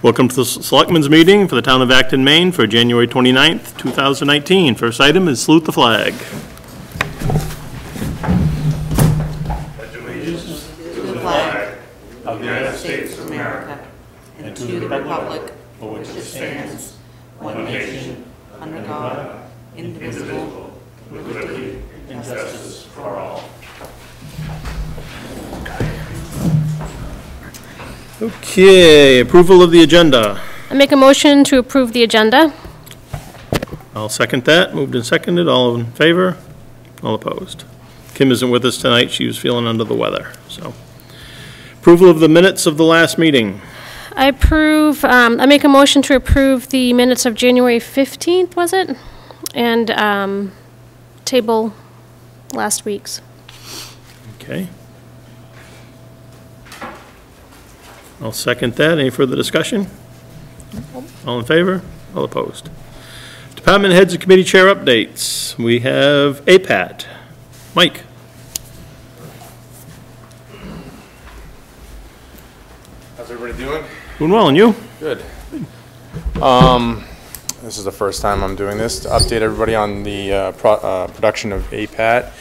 Welcome to the Selectmen's meeting for the town of Acton, Maine for January 29th, 2019. First item is salute the flag. Pledge allegiance to the flag of the United States of America and to the republic for which it stands, one nation, under God, indivisible, with liberty and justice for all. Okay, approval of the agenda. I make a motion to approve the agenda. I'll second that. Moved and seconded. All in favor? All opposed? Kim isn't with us tonight. She was feeling under the weather. So, approval of the minutes of the last meeting. I make a motion to approve the minutes of January 15th, was it? And table last week's. Okay. I'll second that. Any further discussion? All in favor? All opposed? Department heads and committee chair updates. We have APAT. Mike. How's everybody doing? Doing well, and you? Good. This is the first time I'm doing this to update everybody on the production of APAT.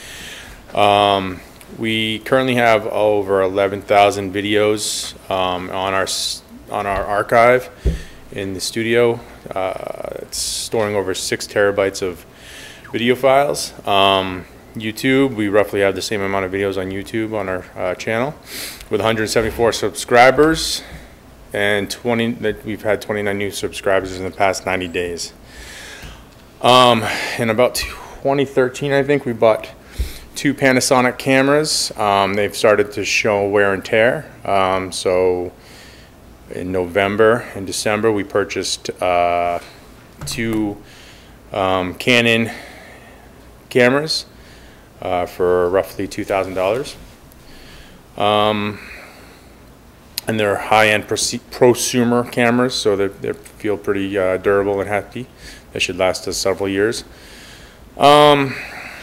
We currently have over 11,000 videos on our archive in the studio. It's storing over 6 terabytes of video files. YouTube, we roughly have the same amount of videos on YouTube on our channel, with 174 subscribers, and we've had 29 new subscribers in the past 90 days. In about 2013, I think, we bought 2 Panasonic cameras. They've started to show wear and tear. So in November and December, we purchased 2 Canon cameras for roughly $2,000. And they're high-end prosumer cameras, so they feel pretty durable and hefty. They should last us several years.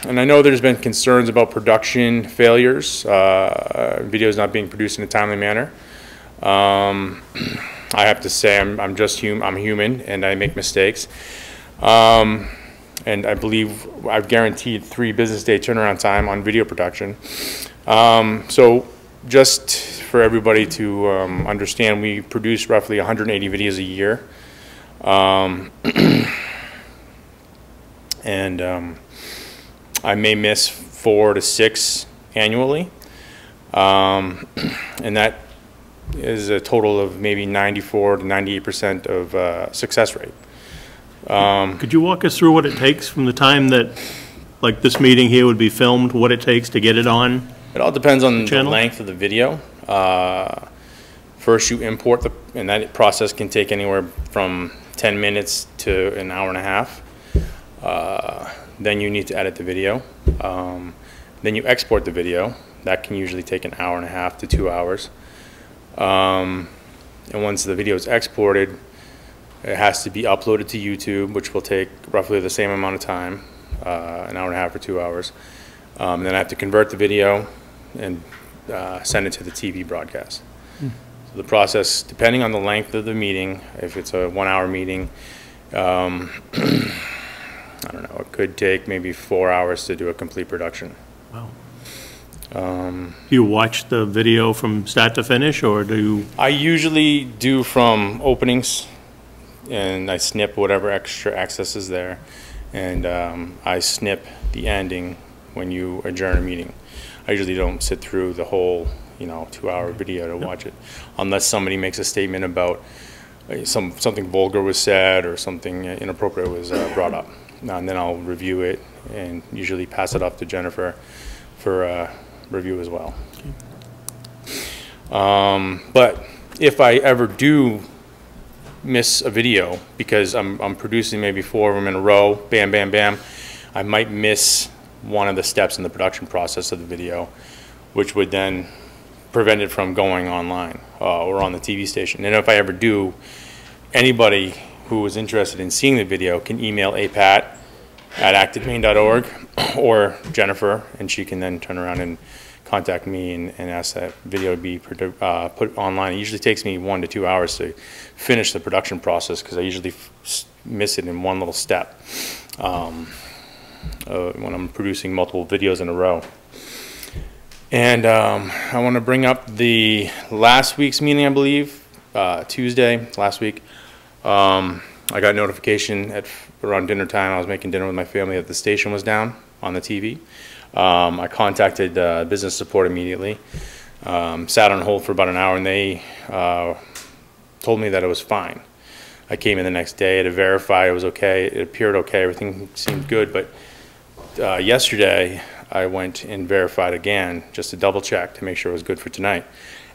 And I know there's been concerns about production failures, videos not being produced in a timely manner. I have to say I'm human and I make mistakes. And I believe I've guaranteed 3 business day turnaround time on video production. So just for everybody to understand, we produce roughly 180 videos a year. I may miss 4 to 6 annually, and that is a total of maybe 94 to 98% of success rate. Could you walk us through what it takes from the time that, like this meeting here would be filmed, what it takes to get it on? It all depends on the length of the video. First you import and that process can take anywhere from 10 minutes to an hour and a half. Then you need to edit the video. Then you export the video. That can usually take an hour and a half to 2 hours. And once the video is exported, it has to be uploaded to YouTube, which will take roughly the same amount of time, an hour and a half or 2 hours. Then I have to convert the video and send it to the TV broadcast. So the process, depending on the length of the meeting, if it's a 1-hour meeting, I don't know, it could take maybe 4 hours to do a complete production. Wow. Do you watch the video from start to finish, or do you? I usually do from openings, and I snip whatever extra access is there, and I snip the ending when you adjourn a meeting. I usually don't sit through the whole, 2-hour video to watch it, unless somebody makes a statement about something vulgar was said or something inappropriate was brought up. And then I'll review it and usually pass it off to Jennifer for review as well. Okay. But if I ever do miss a video because I'm producing maybe 4 of them in a row, bam, bam, bam, I might miss one of the steps in the production process of the video, which would then prevent it from going online or on the TV station. And if I ever do, anybody who is interested in seeing the video can email apat@activemaine.org or Jennifer, and she can then turn around and contact me and ask that video be put online. It usually takes me 1 to 2 hours to finish the production process because I usually miss it in one little step when I'm producing multiple videos in a row. And I want to bring up the last week's meeting, I believe, Tuesday, last week. I got notification at around dinner time. I was making dinner with my family that the station was down on the TV. I contacted business support immediately, sat on hold for about an hour, and they told me that it was fine. I came in the next day to verify it was okay. It appeared okay. Everything seemed good. But yesterday, I went and verified again just to double check to make sure it was good for tonight,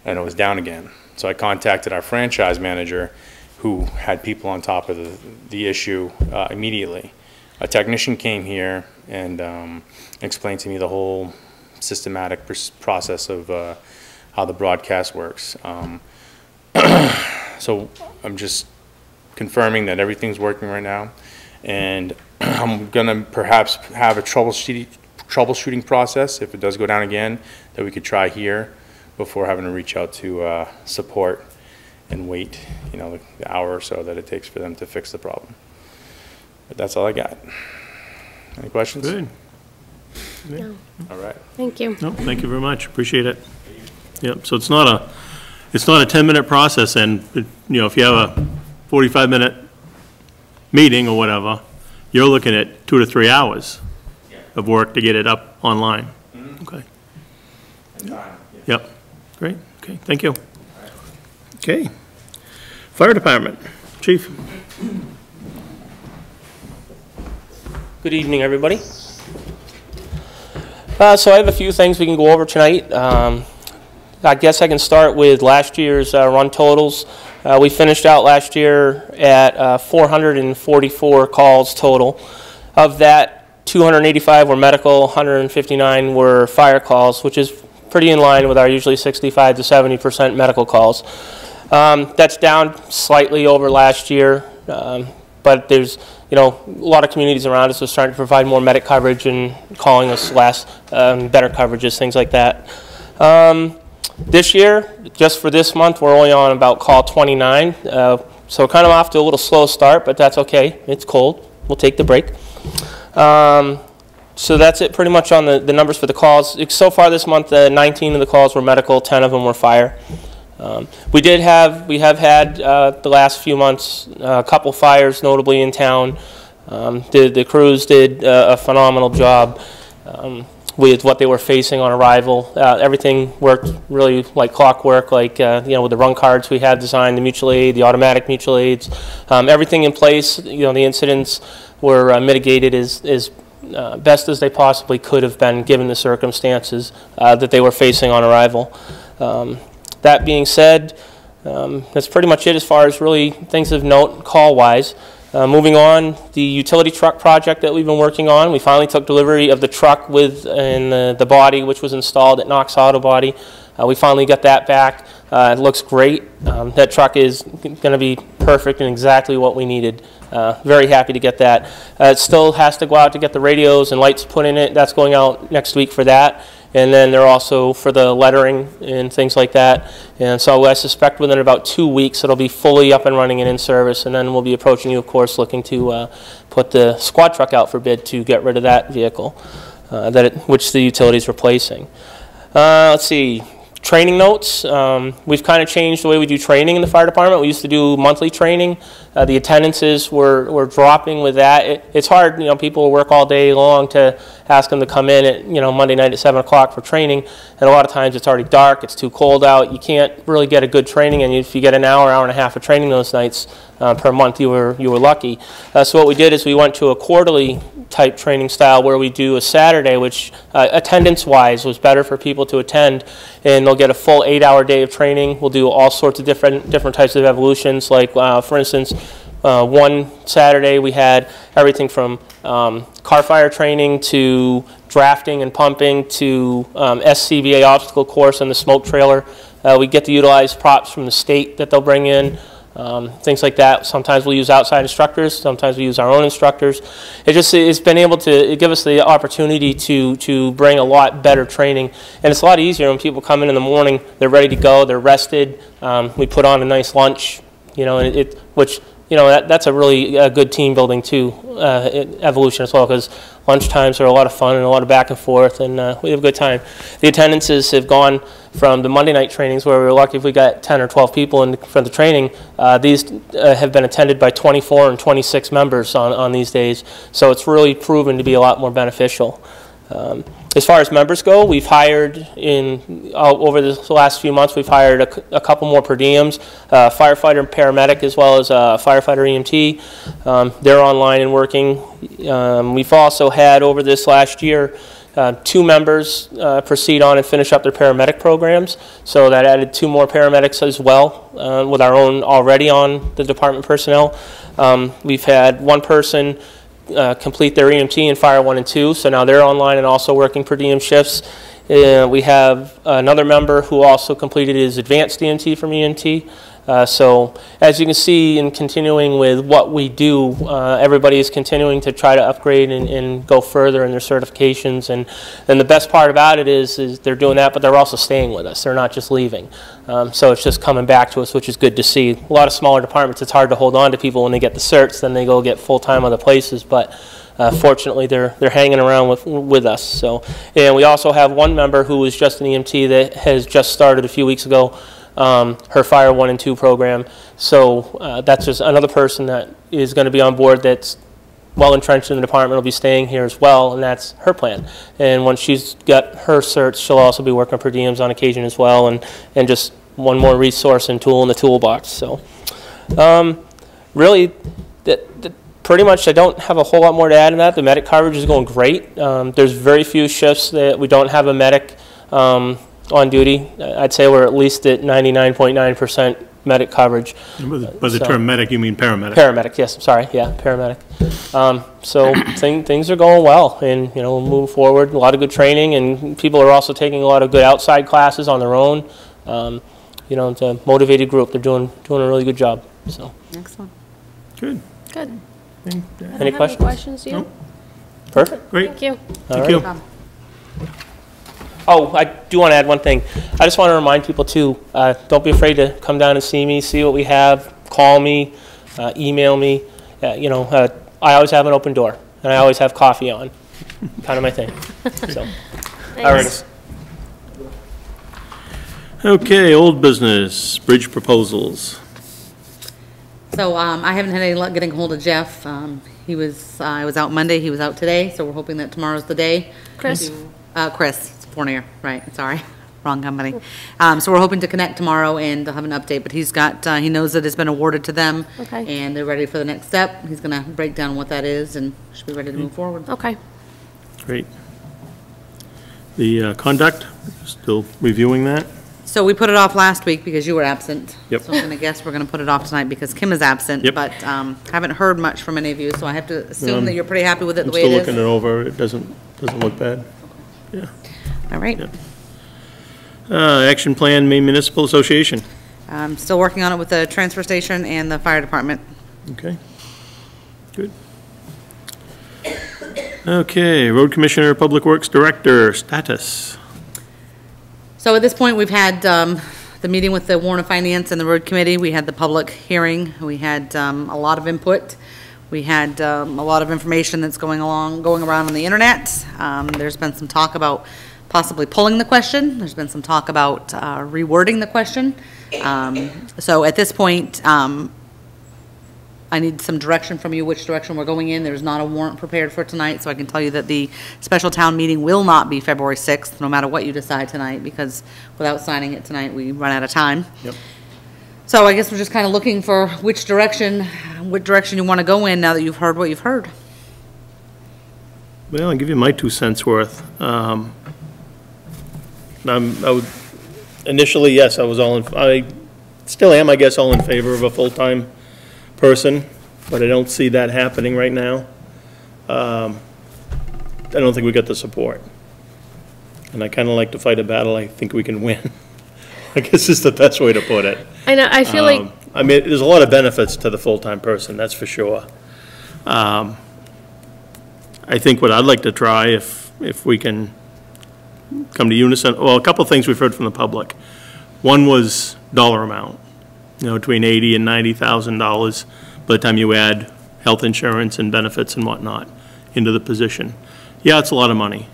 and it was down again. So I contacted our franchise manager, who had people on top of the issue immediately. A technician came here and explained to me the whole systematic process of how the broadcast works. So I'm just confirming that everything's working right now, and I'm gonna perhaps have a troubleshooting process if it does go down again that we could try here before having to reach out to support and wait, you know, the hour or so that it takes for them to fix the problem. But that's all I got. Any questions? Good. No. All right. Thank you. No, thank you very much. Appreciate it. Yep. So it's not a 10-minute process, and you know, if you have a 45-minute meeting or whatever, you're looking at 2 to 3 hours of work to get it up online. Okay. Yep. Great. Okay. Thank you. Okay. Fire Department, Chief. Good evening, everybody. So I have a few things we can go over tonight. I guess I can start with last year's run totals. We finished out last year at 444 calls total. Of that, 285 were medical, 159 were fire calls, which is pretty in line with our usually 65 to 70% medical calls. That's down slightly over last year, but there's, you know, a lot of communities around us are starting to provide more medic coverage and calling us less, better coverages, things like that. This year, just for this month, we're only on about call 29, so kind of off to a little slow start, but that's okay. It's cold. We'll take the break. So that's it pretty much on the numbers for the calls. So far this month, 19 of the calls were medical, 10 of them were fire. We have had the last few months a couple fires, notably in town. The crews did a phenomenal job with what they were facing on arrival. Everything worked really like clockwork, like you know, with the run cards we had designed, the mutual aid, the automatic mutual aids, everything in place. You know, the incidents were mitigated as best as they possibly could have been given the circumstances that they were facing on arrival. That being said, that's pretty much it as far as really things of note call-wise. Moving on, the utility truck project that we've been working on, we finally took delivery of the truck with the body, which was installed at Knox Auto Body. We finally got that back. It looks great. That truck is going to be perfect and exactly what we needed. Very happy to get that. It still has to go out to get the radios and lights put in it. That's going out next week for that. And then they're also for the lettering and things like that. And so I suspect within about 2 weeks it'll be fully up and running and in service. And then we'll be approaching you, of course, looking to put the squad truck out for bid to get rid of that vehicle, which the utility is replacing. Let's see. Training notes. We've kind of changed the way we do training in the fire department. We used to do monthly training. The attendances were dropping with that. It's hard, you know, people work all day long to ask them to come in at, you know, Monday night at 7 o'clock for training, and a lot of times it's already dark, it's too cold out, you can't really get a good training, and if you get an hour and a half of training those nights per month, you were lucky. So what we did is we went to a quarterly type training style where we do a Saturday, which attendance-wise was better for people to attend, and they'll get a full 8-hour day of training. We'll do all sorts of different types of evolutions, like for instance, one Saturday we had everything from car fire training to drafting and pumping to SCBA obstacle course and the smoke trailer. We get to utilize props from the state that they'll bring in. things like that. Sometimes we'll use outside instructors, sometimes we use our own instructors. It's been able to give us the opportunity to bring a lot better training, and it's a lot easier when people come in the morning, they're ready to go, they're rested, we put on a nice lunch, you know, which, you know, that's a really good team building too, evolution as well, because lunch times are a lot of fun and a lot of back and forth, and we have a good time. The attendances have gone from the Monday night trainings, where we were lucky if we got 10 or 12 people in for the training. These have been attended by 24 and 26 members on these days, so it's really proven to be a lot more beneficial. As far as members go, we've hired over the last few months, we've hired a couple more per diems, firefighter and paramedic, as well as firefighter EMT. They're online and working. We've also had, over this last year, 2 members proceed on and finish up their paramedic programs. So that added 2 more paramedics as well, with our own already on the department personnel. We've had 1 person complete their EMT in Fire 1 and 2, so now they're online and also working per diem shifts. We have another member who also completed his advanced EMT from EMT. So as you can see, in continuing with what we do, everybody is continuing to try to upgrade and go further in their certifications, and the best part about it is they're doing that, but they're also staying with us. They're not just leaving. So it's just coming back to us, which is good to see. A lot of smaller departments, it's hard to hold on to people when they get the certs, then they go get full-time other places, but fortunately they're hanging around with us. So, and we also have 1 member who was just an EMT that has just started a few weeks ago, her Fire 1 and 2 program. So that's just another person that is going to be on board that's well entrenched in the department, will be staying here as well, and that's her plan. And once she's got her certs, she'll also be working per diems on occasion as well, and just one more resource and tool in the toolbox. So really, pretty much I don't have a whole lot more to add in that. The medic coverage is going great. There's very few shifts that we don't have a medic on duty. I'd say we're at least at 99.9% medic coverage. By the term medic, you mean paramedic? Paramedic, yes, I'm sorry, yeah, paramedic. So things are going well, and you know, we'll move forward. A lot of good training, and people are also taking a lot of good outside classes on their own. You know, it's a motivated group. They're doing a really good job. So Excellent. Good. Good. Any questions? Questions, you? No. Perfect. Great. Thank you. Thank you. Oh, I do want to add one thing. I just want to remind people too, don't be afraid to come down and see me, see what we have, call me, email me. You know, I always have an open door, and I always have coffee on. Kind of my thing. So, all right. Okay, old business, bridge proposals. So I haven't had any luck getting hold of Jeff. He was out Monday, he was out today, so we're hoping that tomorrow's the day. Chris? Chris Fournier, right, sorry, wrong company. So we're hoping to connect tomorrow and have an update, but he's got, he knows that it's been awarded to them. Okay. And they're ready for the next step. He's gonna break down what that is and should be ready to move forward. Okay. Great. The conduct, still reviewing that? So we put it off last week because you were absent. Yep. So I'm gonna guess we're gonna put it off tonight because Kim is absent. Yep. But haven't heard much from any of you, so I have to assume that you're pretty happy with it the way it I'm is. still looking it over. It doesn't look bad. Yeah. All right. Yep. Action plan, Maine Municipal Association. I'm still working on it with the transfer station and the fire department. Okay. Good. Okay, Road Commissioner, Public Works Director, status. So at this point, we've had the meeting with the Warren of Finance and the Road Committee. We had the public hearing. We had a lot of input. We had a lot of information that's going around on the internet. There's been some talk about possibly pulling the question. There's been some talk about rewording the question. So at this point, I need some direction from you, which direction we're going in. There's not a warrant prepared for tonight, so I can tell you that the special town meeting will not be February 6th, no matter what you decide tonight, because without signing it tonight, we run out of time. Yep. So I guess we're just kind of looking for what direction you want to go in now that you've heard what you've heard. Well, I'll give you my 2 cents worth. Initially, yes, I still am, I guess, all in favor of a full-time person, but I don't see that happening right now. I don't think we got the support. And I kind of like to fight a battle I think we can win. I guess is the best way to put it. I know, I feel like I mean, there's a lot of benefits to the full-time person, that's for sure. I think what I'd like to try, if we can come to unison, well, a couple of things we've heard from the public. One was dollar amount, between $80,000 and $90,000 by the time you add health insurance and benefits and whatnot into the position. Yeah, it's a lot of money.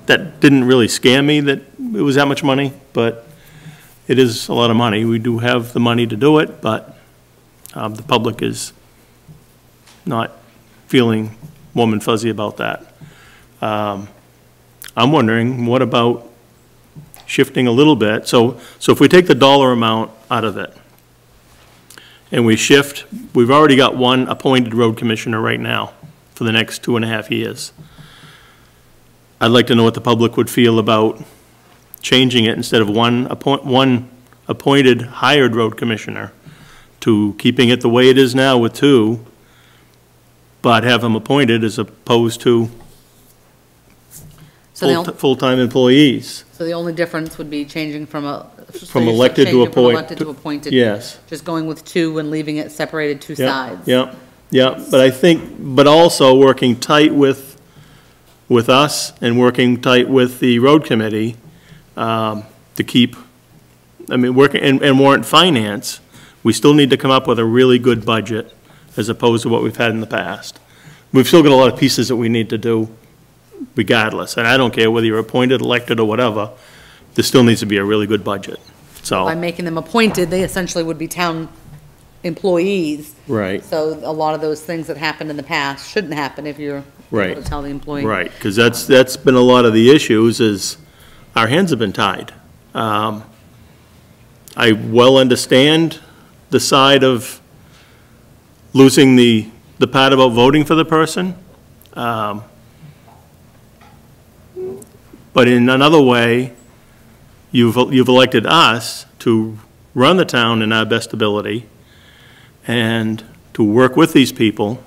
That didn't really scare me that it was that much money, but it is a lot of money. We do have the money to do it, but the public is not feeling warm and fuzzy about that. I'm wondering, what about shifting a little bit? So if we take the dollar amount out of it, and we shift, we've already got one appointed road commissioner right now for the next 2.5 years. I'd like to know what the public would feel about changing it instead of one appointed hired road commissioner to keeping it the way it is now with 2, but have them appointed as opposed to full-time employees. So the only difference would be changing from elected to appointed. Yes. Just going with 2 and leaving it separated 2 sides. Yeah, but I think, but also working tight with us and working tight with the road committee to keep, I mean, working, and warrant finance, we still need to come up with a really good budget as opposed to what we've had in the past. We've still got a lot of pieces that we need to do regardless, and I don't care whether you're appointed, elected, or whatever, there still needs to be a really good budget, so. By making them appointed, they essentially would be town employees. Right. So a lot of those things that happened in the past shouldn't happen if you're Right. able to tell the employee. Right, because that's been a lot of the issues, is our hands have been tied. I well understand the side of losing the part about voting for the person. But in another way, you've elected us to run the town in our best ability and to work with these people,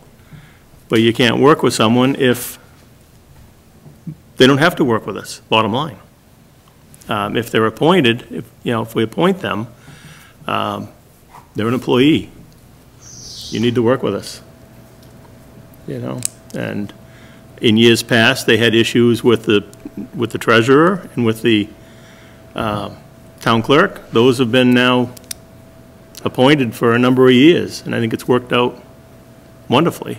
but you can't work with someone if they don't have to work with us, bottom line. If they're appointed, if we appoint them, they're an employee. You need to work with us, and in years past, they had issues with the treasurer and with the town clerk. Those have been now appointed for a number of years, and I think it's worked out wonderfully.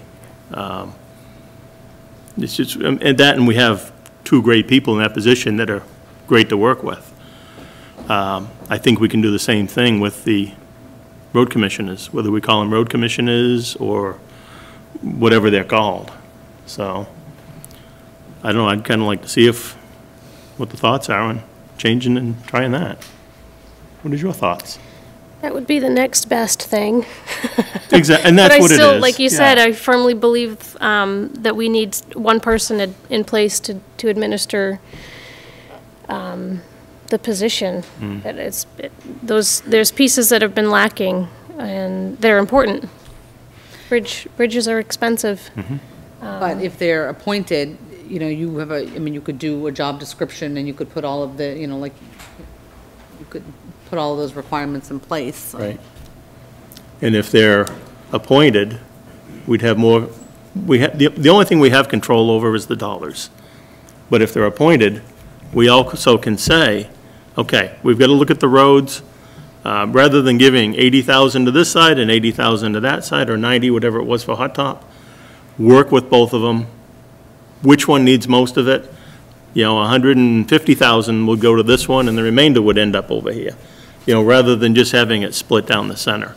It's just, and we have 2 great people in that position that are great to work with. I think we can do the same thing with the road commissioners, whether we call them road commissioners or whatever they're called. So, I don't know, I'd kind of like to see what the thoughts are on changing and trying that. What is your thoughts? That would be the next best thing. Exactly, and that's what it is. But I still, like you said, I firmly believe that we need one person in place to administer the position. That there's pieces that have been lacking, and they're important. Bridges are expensive. But if they're appointed, you have you could do a job description and you could put all of the, you could put all of those requirements in place. Right. And if they're appointed, we'd have more, the only thing we have control over is the dollars. But if they're appointed, we also can say, okay, we've got to look at the roads, rather than giving 80,000 to this side and 80,000 to that side, or 90, whatever it was for Hot Top, work with both of them. Which one needs most of it? 150,000 would go to this one, and the remainder would end up over here. Rather than just having it split down the center.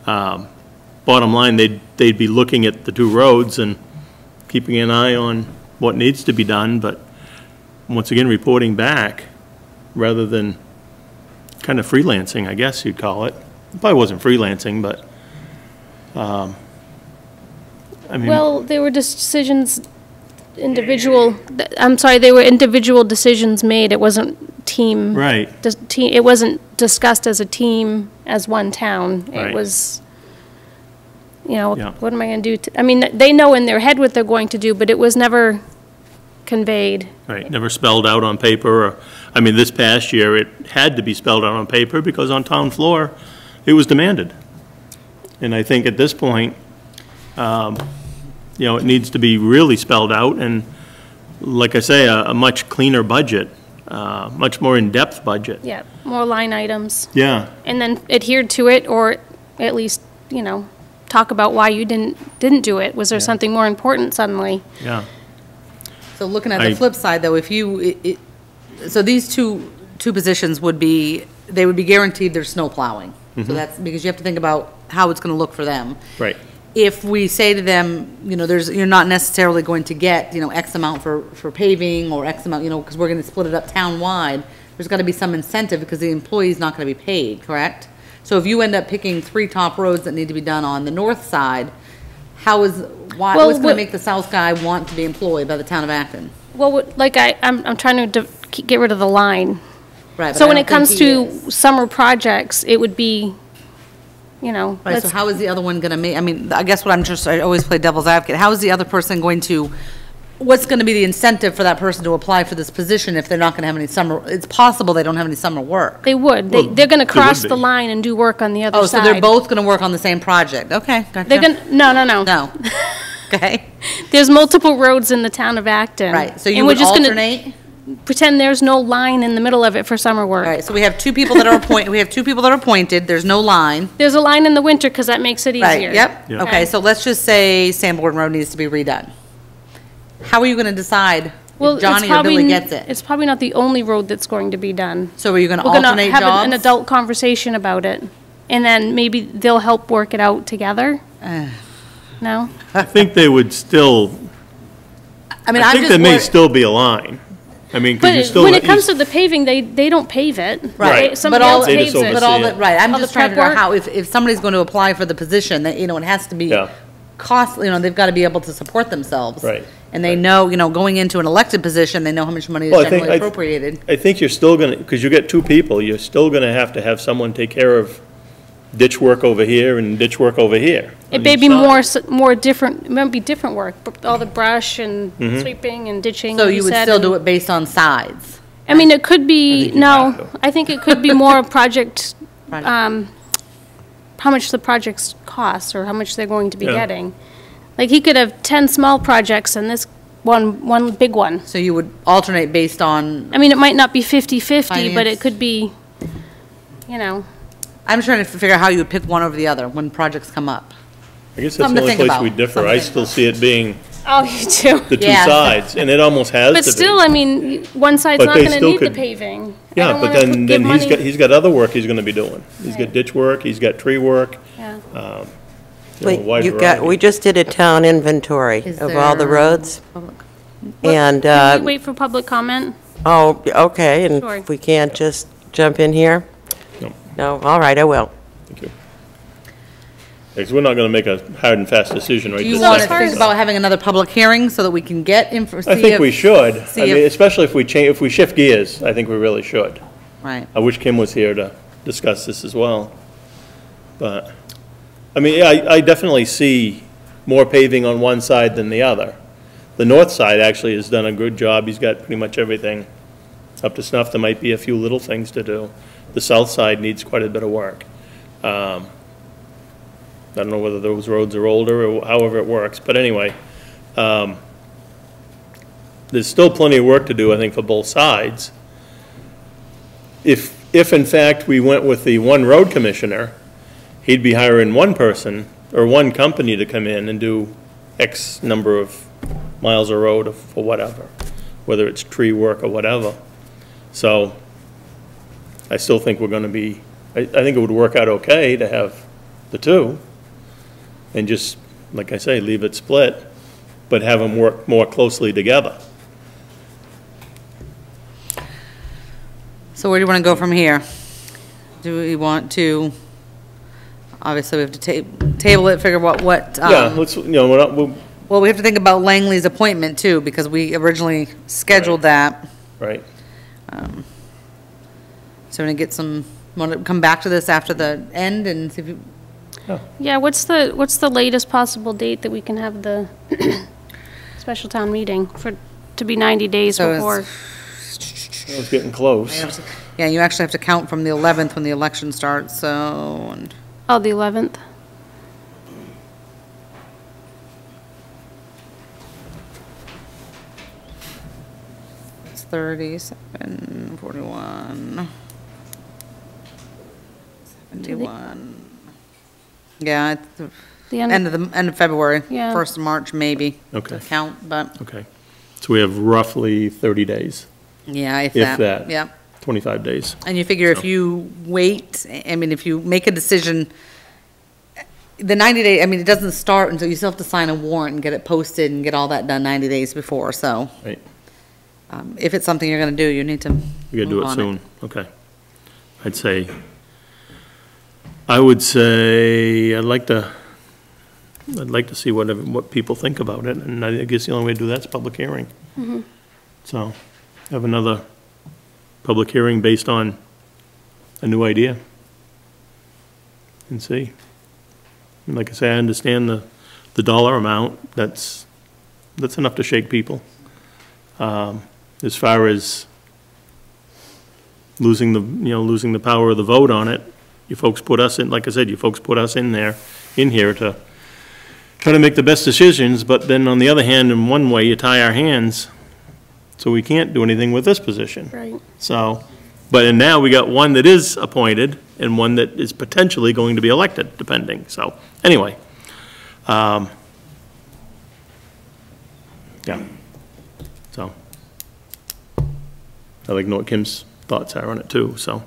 Bottom line, they'd be looking at the 2 roads and keeping an eye on what needs to be done, but once again, reporting back rather than kind of freelancing, I guess you'd call it. It probably wasn't freelancing, but I mean. Well, there were decisions, they were individual decisions made. It wasn't team. Right. It wasn't discussed as a team, as one town. Right. It was, what am I going to do? I mean, they know in their head what they're going to do, but it was never conveyed. Right, never spelled out on paper, or, I mean, this past year, it had to be spelled out on paper because on town floor, it was demanded. And I think at this point, you know, it needs to be really spelled out, and like I say, a much cleaner budget, much more in-depth budget. Yeah, more line items. Yeah, And then adhere to it, or at least, you know, talk about why you didn't do it. Was there something more important suddenly? yeah. So looking at the flip side, though, if you, so these two positions would be, they would be guaranteed their snow plowing. So that's, because you have to think about how it's gonna look for them. Right. If we say to them, you know, you're not necessarily going to get, you know, X amount for paving, or X amount, you know, because we're gonna split it up town-wide, there's gotta be some incentive, because the employee's not gonna be paid, correct? So if you end up picking 3 top roads that need to be done on the north side, what's gonna make the south guy want to be employed by the town of Acton? Well, like I'm trying to get rid of the line. Right. So when it comes to summer projects, it would be, you know. Right, so how is the other one gonna make, I mean, I guess I always play devil's advocate. How is the other person going to, what's gonna be the incentive for that person to apply for this position if they're not gonna have any summer, it's possible they don't have any summer work? They would. Well, They're gonna cross be. the line and do work on the other Oh, side. so they're both gonna work on the same project, okay, gotcha. They're gonna, no. No, okay, There's multiple roads in the town of Acton. right, so and you we're would just gonna alternate? pretend there's no line in the middle of it for summer work. All right, so we have 2 people that are appointed, there's no line. There's a line in the winter, because that makes it easier. Right, yep, Yeah. okay, so let's just say Sanborn Road needs to be redone. How are you gonna decide Well, if it's Johnny or probably Billy gets it? It's probably not the only road that's going to be done. So are you gonna We're gonna alternate have jobs? an adult conversation about it, and then maybe they'll help work it out together. No? I think they would still, I mean, I I'm think just there may worried. still be a line. I mean, because you But still. when it comes to the paving, they don't pave it. Right. Somebody But all- else They paves just it. But all oversee that, it. right, I'm All just the trying to prep figure out work? how, if somebody's going to apply for the position, that, you know, it has to be Yeah. costly, you know, they've got to be able to support themselves. Right. And they know, you know, going into an elected position, they know how much money is Well, I think- generally appropriated. I think you're still gonna, because you get 2 people, you're still gonna have someone take care of ditch work over here and ditch work over here. It may be more different, it might be different work, all the brush and sweeping and ditching. So like you would said, still and- do it based on sides? I mean, it could be, think you'd have to. I think it could be more project, Right. how much the projects cost, or how much they're going to be Yeah. getting. Like, he could have 10 small projects and this one big one. So you would alternate based on, I mean, it might not be 50/50, but Finance. it could be, you know. I'm trying to figure out how you would pick one over the other when projects come up. I guess that's Something the to only think place about. we differ. Something I to still see it being Oh, you do? the 2 Yeah. sides, and it almost has to be. But still, I mean, one side's But not they gonna still need the could- paving. I Yeah, don't but wanna then give money- he's got other work he's gonna be doing. He's got ditch work, he's got tree work, Yeah. you know, a wide You got, variety. we just did a town inventory Is of all the there, roads, public- and, Can we wait for public comment? oh, okay, and Sure. if we can't just jump in here? No. No, all right, I will. Thank you. Because we're not gonna make a hard and fast decision right Do you this want to as far second. think as- about having another public hearing so that we can get info, see I think if- we should. I see mean, if- especially if we shift gears, I think we really should. Right. I wish Kim was here to discuss this as well. But, I mean, yeah, I definitely see more paving on one side than the other. The north side actually has done a good job. He's got pretty much everything up to snuff. There might be a few little things to do. The south side needs quite a bit of work. I don't know whether those roads are older or however it works, but anyway, there's still plenty of work to do, I think, for both sides. If in fact we went with the one road commissioner, he'd be hiring one person or one company to come in and do X number of miles of road or whatever, whether it's tree work or whatever. So I still think we're gonna be, I think it would work out okay to have the 2 and just, like I say, leave it split, but have them work more closely together. So where do you want to go from here? Do we want to, obviously we have to table it, figure what, Yeah, let's, you know, well, we have to think about Langley's appointment too, because we originally scheduled that. right, So we're gonna get some, want to come back to this after the end and see if you, Yeah, what's the latest possible date that we can have the special town meeting to to be 90 days So before. It's getting close. Yeah, you actually have to count from the 11th when the election starts, so, and Oh, the 11th. it's 37, 41, 71. Yeah, it's the The end of February, Yeah. 1st of March, maybe. Okay. To count, but, Okay. So we have roughly 30 days, yeah, if if that. that. Yeah. 25 days. And you figure if So- you wait, I mean, if you make a decision, the 90 day, I mean, it doesn't start until you still have to sign a warrant and get it posted and get all that done 90 days before, so. Right. If it's something you're gonna do, you need to We gotta do move it on soon. Okay. I would say, I'd like to see what people think about it, and I guess the only way to do that is public hearing. So, have another public hearing based on a new idea. And see. And like I say, I understand the dollar amount, that's enough to shake people. As far as losing the power of the vote on it, you folks put us in, like I said, you folks put us in here to try to make the best decisions, but then on the other hand, in one way, you tie our hands, so we can't do anything with this position. Right. So, and now we got one that is appointed and one that is potentially going to be elected, depending, so, anyway. Yeah. So, I'd like to know what Kim's thoughts are on it too, so,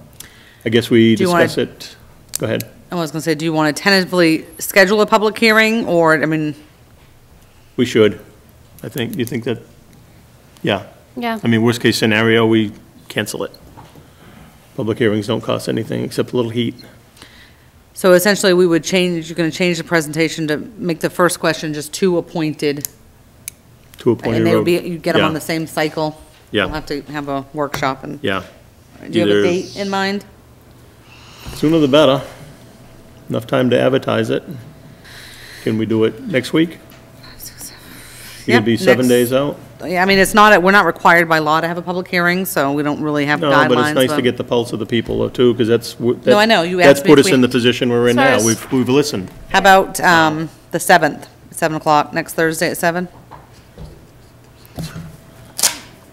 I guess we Do you wanna- discuss it, go ahead. I was gonna say, do you want to tentatively schedule a public hearing, or, I mean, We should, I think, do you think that, yeah, Yeah. I mean, worst case scenario, we cancel it. Public hearings don't cost anything except a little heat. so essentially, we would change, you're gonna change the presentation to make the first question just two appointed, To a point and of they would be, you get them on yeah. the same cycle. Yeah. We'll have to have a workshop, and, Yeah, do you have a Either- date in mind? sooner the better. Enough time to advertise it. Can we do it next week? Yeah, It'd be 7 next- days out? Yeah, I mean, we're not required by law to have a public hearing, so we don't really have No, guidelines. but it's nice to get the pulse of the people though, too, because that's. No, I know. You That's asked me put if us in we- the position we're in So now. is- We've listened. How about, the 7th, 7 o'clock, next Thursday at 7?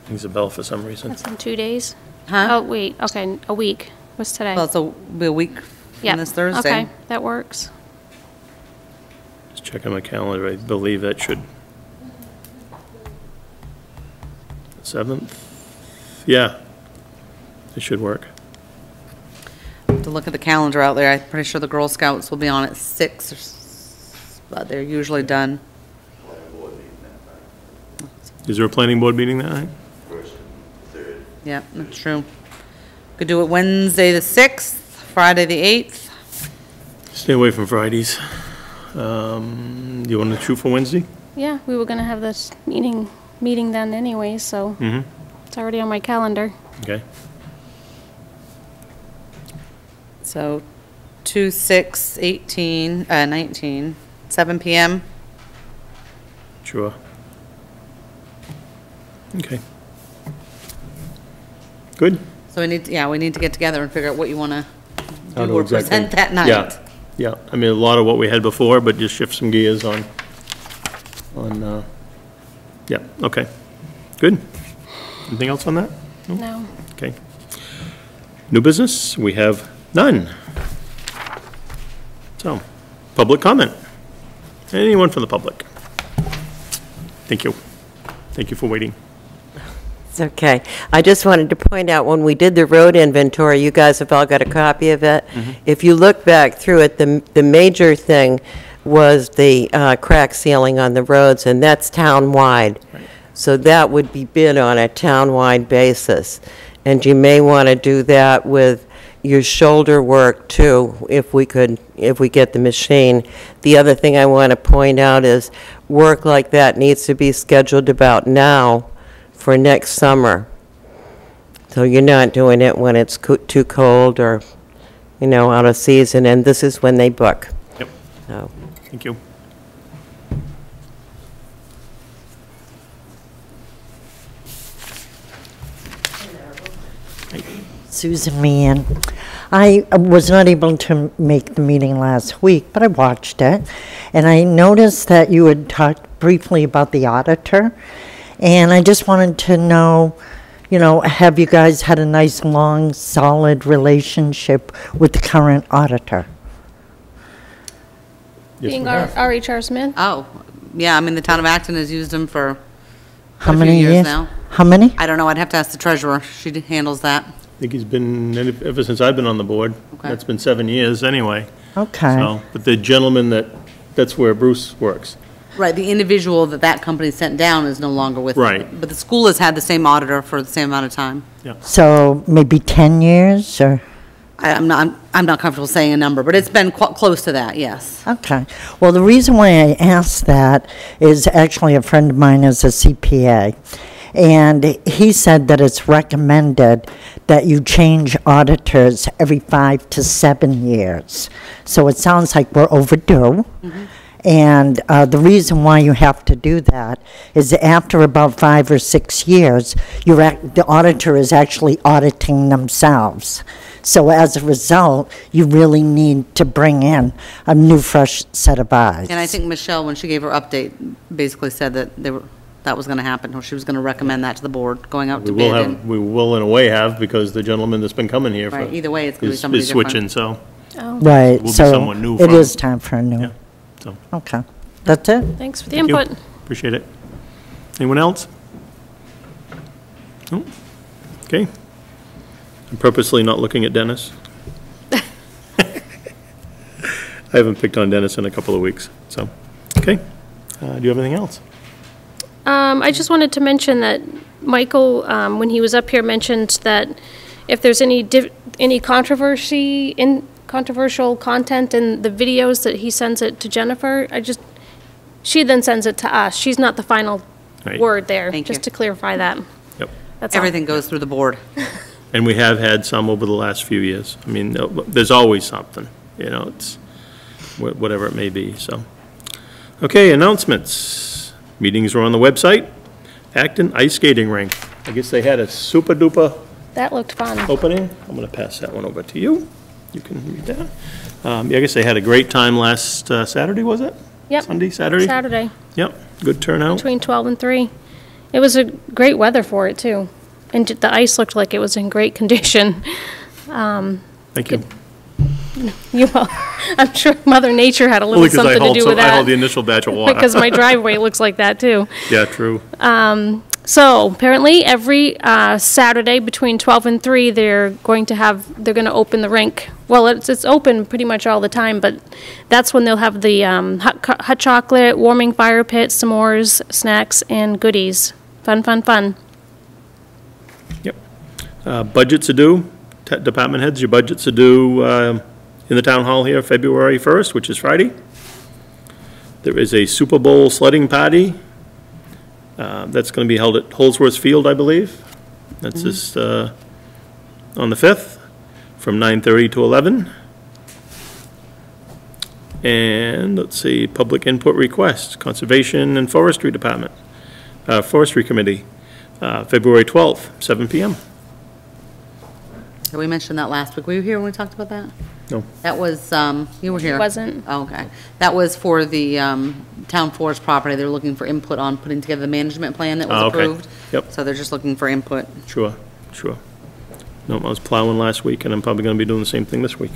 Rings a bell for some reason. That's in 2 days? Huh? Oh, wait, okay, a week. What's today? Well, it'll be a week Yeah. from this Thursday. Okay, that works. Just checking my calendar, I believe that should. 7th? Yeah. It should work. To look at the calendar out there, I'm pretty sure the Girl Scouts will be on at 6, but they're usually done. Is there a planning board meeting that night? Yeah, that's true. Could do it Wednesday the 6th, Friday the 8th. Stay away from Fridays. Do you want to shoot for Wednesday? Yeah, we were gonna have this meeting then anyway, so Mm-hmm. it's already on my calendar. Okay. So 2, 6, 18, 19, 7 PM. Sure. Okay. Good. So we need to get together and figure out what you want to How do to or exactly- present that night. Yeah, yeah. I mean, a lot of what we had before, but just shift some gears on, yeah, okay. Good. Anything else on that? No. Okay. New business, we have none. So, public comment. Anyone from the public? Thank you. Thank you for waiting. It's okay. I just wanted to point out, when we did the road inventory, you guys have all got a copy of it. If you look back through it, the major thing was the crack sealing on the roads, and that's town-wide. So that would be bid on a town-wide basis. And you may want to do that with your shoulder work, too, if we get the machine. The other thing I want to point out is, work like that needs to be scheduled about now for next summer. So you're not doing it when it's too cold or, out of season, and this is when they book. Yep, So, thank you. Susan Meehan. I was not able to make the meeting last week, but I watched it, and I noticed that you had talked briefly about the auditor, and I just wanted to know, you know, have you guys had a nice, long, solid relationship with the current auditor? Yes, Being we our have. R.H.R. Smith. Oh, yeah, I mean, the town of Acton has used them for How a few many years years? now. How many? I don't know, I'd have to ask the treasurer. She handles that. I think he's been, ever since I've been on the board. Okay. That's been 7 years anyway. Okay. So, but the gentleman that's where Bruce works. Right, the individual that company sent down is no longer with them. Right. But the school has had the same auditor for the same amount of time. So maybe 10 years, or? I'm not comfortable saying a number, but it's been close to that, yes. Okay. Well, the reason why I asked that is actually a friend of mine is a CPA. And he said that it's recommended that you change auditors every 5 to 7 years. So it sounds like we're overdue. And the reason why you have to do that is after about 5 or 6 years, the auditor is actually auditing themselves. So as a result, you really need to bring in a new, fresh set of eyes. And I think Michelle, when she gave her update, basically said that that was going to happen, or she was going to recommend that to the board, going out to bid. and- We will in a way have, because the gentleman that's been coming here for. Right, either way, it's going to be is somebody different. switching, so. Oh, Right, Will be so someone new it from- is time for a new. Yeah, so. Okay, that's it? thanks for the Thank you. input. Appreciate it. Anyone else? No? Okay. I'm purposely not looking at Dennis. I haven't picked on Dennis in a couple of weeks, so, okay. Do you have anything else? I just wanted to mention that Michael, when he was up here, mentioned that if there's any controversial content in the videos, that he sends it to Jennifer. She then sends it to us. She's not the final Right. word there. Thank Just you. to clarify that. Yep. That's all. Everything goes through the board. And we have had some over the last few years. I mean, there's always something, it's whatever it may be, so. Okay, announcements. Meetings are on the website. Acton Ice Skating Rink. I guess they had a super duper That looked fun. opening. I'm going to pass that one over to you. You can read that. I guess they had a great time last Saturday, was it? Yep. Saturday? Saturday, Yep, good turnout. between 12 and 3. It was a great weather for it, too. And the ice looked like it was in great condition. Thank you. I'm sure Mother Nature had a little Only because something to do with I hauled the that. initial batch of water. Because my driveway looks like that, too. Yeah, true. So apparently, every Saturday between 12 and 3, they're going to open the rink. Well, it's open pretty much all the time, but that's when they'll have the hot chocolate, warming fire pit, s'mores, snacks, and goodies. Fun, fun, fun. Yep. Budgets are due. Department heads, your budgets are due in the town hall here, February 1st, which is Friday. There is a Super Bowl sledding party. That's going to be held at Holsworth Field, I believe. That's just on the 5th, from 9:30 to 11. And let's see, public input requests, Conservation and Forestry Department, Forestry Committee, February 12th, 7 p.m. So we mentioned that last week. Were you here when we talked about that? No. That was, you were here. Wasn't. Oh, okay. That was for the town forest property. They're looking for input on putting together the management plan that was Oh, okay. approved. Yep. So they're just looking for input. Sure. No, I was plowing last week, and I'm probably going to be doing the same thing this week,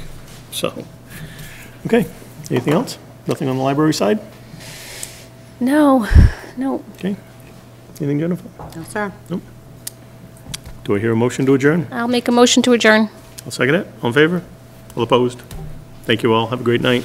so. Okay, anything else? Nothing on the library side? No. Okay. Anything, Jennifer? No, sir. Do I hear a motion to adjourn? I'll make a motion to adjourn. I'll second it. All in favor? All opposed? Thank you all. Have a great night.